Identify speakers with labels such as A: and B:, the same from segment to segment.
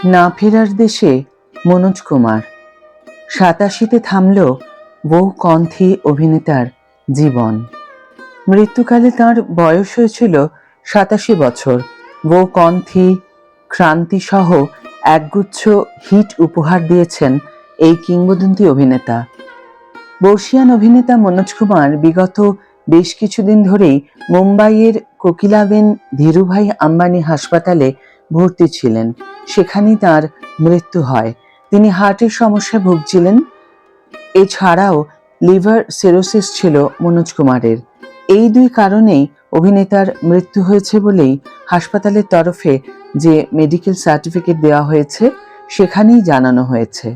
A: না ফেরার দেশে মনোজ কুমার। 87-তে থামল বউ কণ্ঠী অভিনেতার জীবন। মৃত্যুকালে তাঁর বয়স হয়েছিল 87 বছর। বউ কণ্ঠী, ক্রান্তি সহ একগুচ্ছ হিট উপহার দিয়েছেন এই কিংবদন্তি অভিনেতা। বর্ষিয়ান অভিনেতা মনোজ কুমার বিগত বেশ কিছুদিন ধরেই মুম্বাইয়ের কোকিলাবেন ধীরুভাই আম্বানি হাসপাতালে ভর্তি ছিলেন। সেখানেই তার মৃত্যু হয়। তিনি হার্টের সমস্যায় ভুগছিলেন। এছাড়াও লিভার সিরোসিস ছিল মনোজ কুমারের। এই দুই কারণেই অভিনেতার মৃত্যু হয়েছে বলেই হাসপাতালের তরফে যে মেডিকেল সার্টিফিকেট দেওয়া হয়েছে সেখানেই জানানো হয়েছে।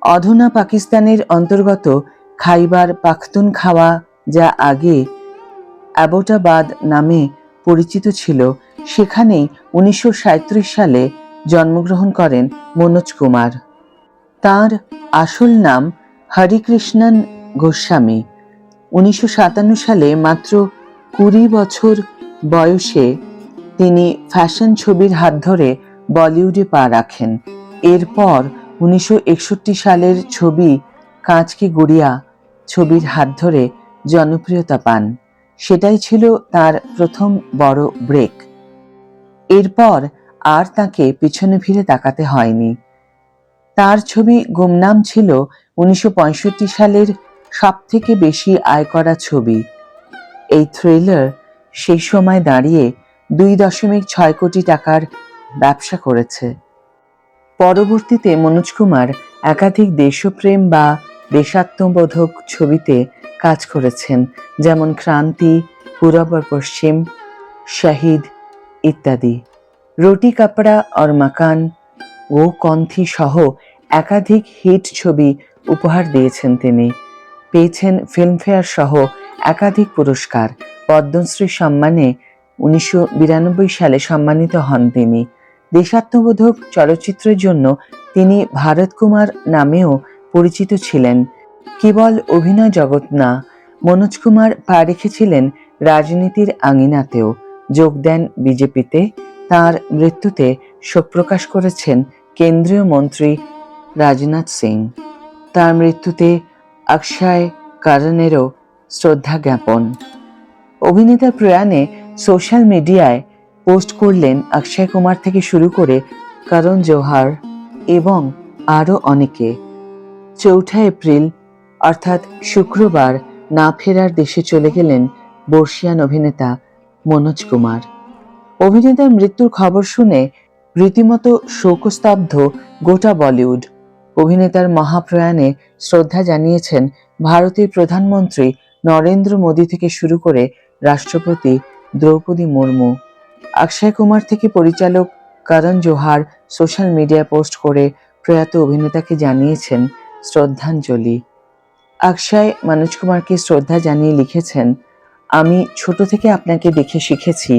A: অধুনা পাকিস্তানের অন্তর্গত খাইবার পাখতুনখাওয়া, যা আগে অ্যাবোটাবাদ নামে পরিচিত ছিল, সেখানেই 1937 সালে জন্মগ্রহণ করেন মনোজ কুমার। তাঁর আসল নাম হরিকৃষ্ণন গোস্বামী। 1957 সালে মাত্র 20 বছর বয়সে তিনি ফ্যাশন ছবির হাত ধরে বলিউডে পা রাখেন। এরপর 1961 সালের ছবি কাঁচ কি গুড়িয়া ছবির হাত ধরে জনপ্রিয়তা পান। সেটাই ছিল তার প্রথম বড় ব্রেক। এরপর আর তাকে পিছনে ফিরে তাকাতে হয়নি। তার ছবি গুমনাম ছিল 1965 সালের সবথেকে বেশি আয় করা ছবি। এই থ্রিলার সেই সময় দাঁড়িয়ে 2.6 কোটি টাকার ব্যবসা করেছে। পরবর্তীতে মনোজ কুমার একাধিক দেশপ্রেম বা দেশাত্মবোধক ছবিতে কাজ করেছেন, যেমন ক্রান্তি, পূরব আর পশ্চিম, শহীদ ইত্যাদি। রোটি কাপড়া और मकान ও কণ্ঠী সহ একাধিক হিট ছবি উপহার দিয়েছেন তিনি। পেয়েছেন ফিল্মফেয়ার সহ একাধিক পুরস্কার। পদ্মশ্রী সম্মানে 1992 সালে সম্মানিত হন তিনি। দেশাত্মবোধক চলচ্চিত্রের জন্য তিনি ভারত কুমার নামেও পরিচিত ছিলেন। কেবল অভিনয় জগৎ না, মনোজ কুমার পা রেখেছিলেন রাজনীতির আঙিনাতেও। যোগ দেন বিজেপিতে। তাঁর মৃত্যুতে শোক প্রকাশ করেছেন কেন্দ্রীয় মন্ত্রী রাজনাথ সিং। তার মৃত্যুতে অক্ষয় করণেরও শ্রদ্ধা জ্ঞাপন। অভিনেতার প্রয়াণে সোশ্যাল মিডিয়ায় পোস্ট করলেন অক্ষয় কুমার থেকে শুরু করে করণ জোহর এবং আরও অনেকে। 4 এপ্রিল অর্থাৎ শুক্রবার না ফেরার দেশে চলে গেলেন বর্ষিয়ান অভিনেতা মনোজ কুমার। অভিনেতার মৃত্যুর খবর শুনে রীতিমতো শোকস্তব্ধ গোটা বলিউড। অভিনেতার মহাপ্রয়াণে শ্রদ্ধা জানিয়েছেন ভারতের প্রধানমন্ত্রী নরেন্দ্র মোদী থেকে শুরু করে রাষ্ট্রপতি দ্রৌপদী মুর্মু। অক্ষয় কুমার থেকে পরিচালক করণ জোহর সোশ্যাল মিডিয়ায় পোস্ট করে প্রয়াত অভিনেতাকে জানিয়েছেন শ্রদ্ধাঞ্জলি। অক্ষয় মনোজ কুমারকে শ্রদ্ধা জানিয়ে লিখেছেন, আমি ছোট থেকে আপনাকে দেখে শিখেছি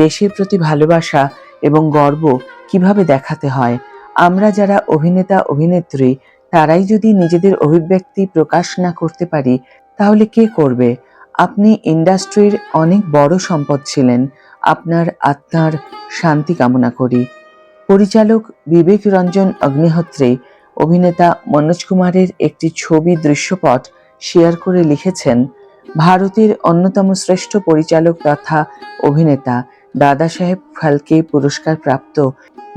A: দেশের প্রতি ভালোবাসা এবং গর্ব কিভাবে দেখাতে হয়। আমরা যারা অভিনেতা অভিনেত্রী তারাই যদি নিজেদের অভিব্যক্তি প্রকাশ না করতে পারি তাহলে কে করবে? আপনি ইন্ডাস্ট্রির অনেক বড় সম্পদ ছিলেন। আপনার আত্মার শান্তি কামনা করি। পরিচালক বিবেক রঞ্জন অগ্নিহোত্রী অভিনেতা মনোজ কুমারের একটি ছবি দৃশ্যপট শেয়ার করে লিখেছেন, ভারতের অন্যতম শ্রেষ্ঠ পরিচালক তথা অভিনেতা দাদা সাহেব ফালকে পুরস্কার প্রাপ্ত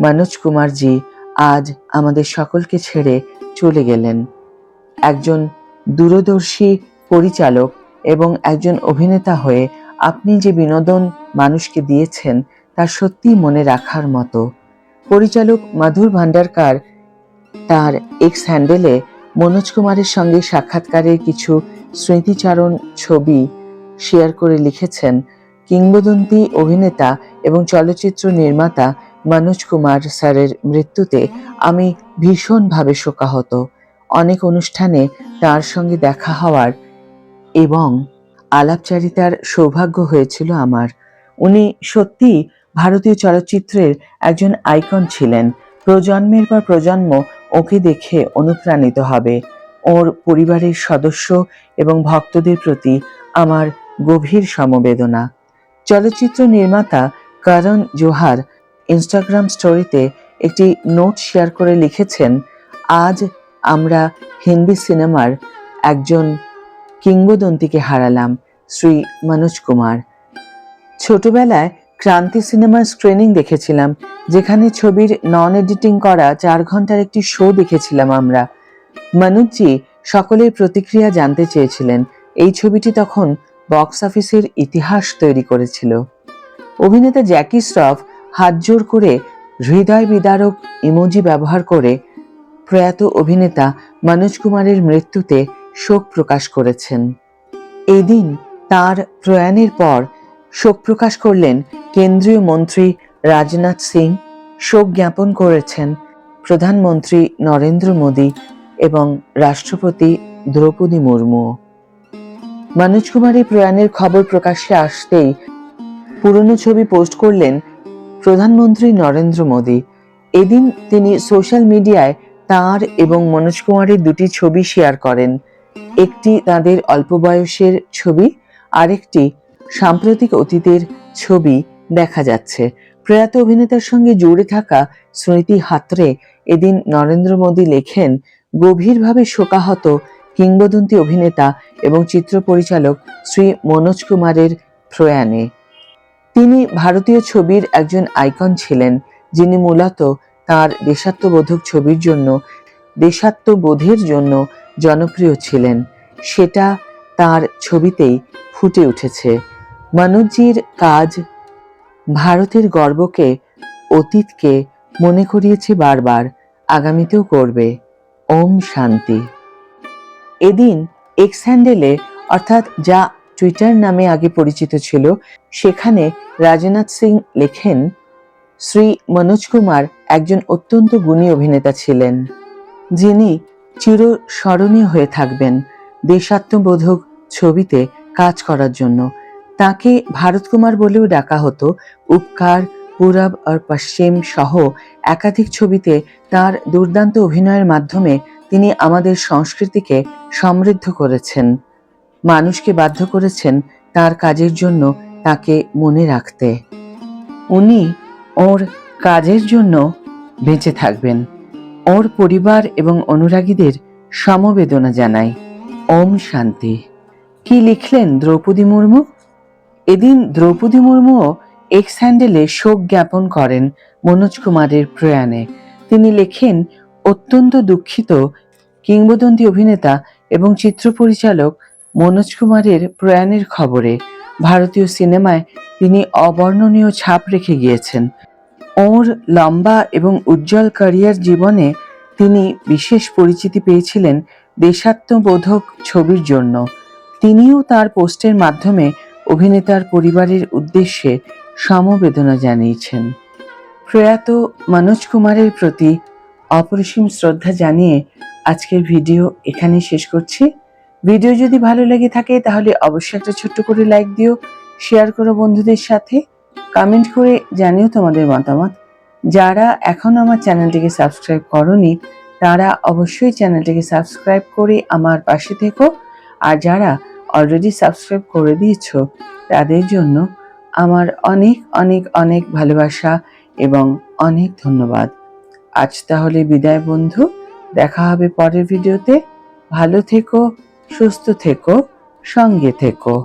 A: মনোজ কুমারজি আজ আমাদের সকলকে ছেড়ে চলে গেলেন। একজন দূরদর্শী পরিচালক এবং একজন অভিনেতা হয়ে আপনি যে বিনোদন মানুষকে দিয়েছেন তা সত্যিই মনে রাখার মতো। পরিচালক মধুর ভান্ডারকার তার এক্স হ্যান্ডেলে মনোজ কুমারের সঙ্গে সাক্ষাৎকারের কিছু স্মৃতিচারণ ছবি শেয়ার করে লিখেছেন, কিংবদন্তি অভিনেতা এবং চলচ্চিত্র নির্মাতা মনোজ কুমার স্যারের মৃত্যুতে আমি ভীষণভাবে শোকাহত। অনেক অনুষ্ঠানে তার সঙ্গে দেখা হওয়ার এবং আলাপচারিতার সৌভাগ্য হয়েছিল আমার। উনি সত্যিই ভারতীয় চলচ্চিত্রের একজন আইকন ছিলেন। প্রজন্মের পর প্রজন্ম ওকে দেখে অনুপ্রাণিত হবে। ওর পরিবারের সদস্য এবং ভক্তদের প্রতি আমার গভীর সমবেদনা। চলচ্চিত্র নির্মাতা করণ জোহর ইনস্টাগ্রাম স্টোরিতে একটি নোট শেয়ার করে লিখেছেন, আজ আমরা হিন্দি সিনেমার একজন কিংবদন্তিকে হারালাম, শ্রী মনোজ কুমার। ছোটবেলায় ক্রান্তি সিনেমার স্ক্রিনিং দেখেছিলাম, যেখানে ছবির নন এডিটিং করা 4 ঘন্টার একটি শো দেখেছিলাম আমরা। মনোজজি সকলের প্রতিক্রিয়া জানতে চেয়েছিলেন। এই ছবিটি তখন বক্স অফিসের ইতিহাস তৈরি করেছিল। অভিনেতা জ্যাকি শ্রফ হাতজোড় করে হৃদয় বিদারক ইমোজি ব্যবহার করে প্রয়াত অভিনেতা মনোজ কুমারের মৃত্যুতে শোক প্রকাশ করেছেন। এদিন তার প্রয়াণের পর শোক প্রকাশ করলেন কেন্দ্রীয় মন্ত্রী রাজনাথ সিং, শোক জ্ঞাপন করেছেন প্রধানমন্ত্রী নরেন্দ্র মোদী এবং রাষ্ট্রপতি দ্রৌপদী মুর্মুও। মনোজ কুমারের প্রয়াণের খবর প্রকাশ্যে আসতেই পুরনো ছবি পোস্ট করলেন প্রধানমন্ত্রী নরেন্দ্র মোদী। এদিন তিনি সোশ্যাল মিডিয়ায় তাঁর এবং মনোজ কুমারের দুটি ছবি শেয়ার করেন। একটি তাদের অল্প বয়সের ছবি, আরেকটি সাম্প্রতিক অতীতের ছবি দেখা যাচ্ছে। প্রয়াত অভিনেতার সঙ্গে জুড়ে থাকা স্মৃতি হাতড়ে এদিন নরেন্দ্র মোদী লেখেন, গভীরভাবে শোকাহত কিংবদন্তি অভিনেতা এবং চিত্র পরিচালক শ্রী মনোজ কুমারের প্রয়াণে। তিনি ভারতীয় ছবির একজন আইকন ছিলেন, যিনি মূলত তাঁর দেশাত্মবোধের জন্য জনপ্রিয় ছিলেন। সেটা তার ছবিতেই ফুটে উঠেছে। মনোজজির কাজ ভারতের গর্বকে, অতীতকে মনে করিয়েছে বারবার, আগামীতেও করবে। ওম শান্তি। এদিন এক্স হ্যান্ডেলে, অর্থাৎ যা টুইটার নামে আগে পরিচিত ছিল, সেখানে রাজনাথ সিং লেখেন, শ্রী মনোজ কুমার একজন অত্যন্ত গুণী অভিনেতা ছিলেন, যিনি চিরস্মরণীয় হয়ে থাকবেন দেশাত্মবোধক ছবিতে কাজ করার জন্য। তাকে ভারত কুমার বলেও ডাকা হতো। উপকার, পূরব আর পশ্চিম সহ একাধিক ছবিতে তার দুর্দান্ত অভিনয়ের মাধ্যমে তিনি আমাদের সংস্কৃতিকে সমৃদ্ধ করেছেন, মানুষকে বাধ্য করেছেন তার কাজের জন্য তাকে মনে রাখতে। উনি ওর কাজের জন্য বেঁচে থাকবেন। ওর পরিবার এবং অনুরাগীদের সমবেদনা জানাই। ওম শান্তি। কি লিখলেন দ্রৌপদী মুর্মু? এদিন দ্রৌপদী মুর্মুও এক্স হ্যান্ডেলে শোক জ্ঞাপন করেন মনোজ কুমারের প্রয়াণে। তিনি লেখেন, অত্যন্ত দুঃখিত কিংবদন্তি অভিনেতা এবং চিত্র পরিচালক মনোজ কুমারের প্রয়াণের খবরে। ভারতীয় সিনেমায় তিনি অবর্ণনীয় ছাপ রেখে গিয়েছেন। ওর লম্বা এবং উজ্জ্বল ক্যারিয়ার জীবনে তিনি বিশেষ পরিচিতি পেয়েছিলেন দেশাত্মবোধক ছবির জন্য। তিনিও তার পোস্টের মাধ্যমে অভিনেতার পরিবারের উদ্দেশ্যে সমবেদনা জানিয়েছেন। প্রয়াত মনোজ কুমারের প্রতি অপরিসীম শ্রদ্ধা জানিয়ে আজকের ভিডিও এখানেই শেষ করছি। ভিডিও যদি ভালো লেগে থাকে তাহলে অবশ্যই একটা ছোট্ট করে লাইক দিও, শেয়ার করো বন্ধুদের সাথে, কমেন্ট করে জানিও তোমাদের মতামত। যারা এখনো আমার চ্যানেলটিকে সাবস্ক্রাইব করোনি, তারা অবশ্যই চ্যানেলটিকে সাবস্ক্রাইব করে আমার পাশে থেকো। আর যারা অলরেডি সাবস্ক্রাইব করে দিয়েছো, তাদের জন্য আমার অনেক অনেক অনেক ভালোবাসা এবং অনেক ধন্যবাদ। আজ তাহলে বিদায় বন্ধু, দেখা হবে পরের ভিডিওতে। ভালো থেকো, সুস্থ থেকো, সঙ্গে থেকো।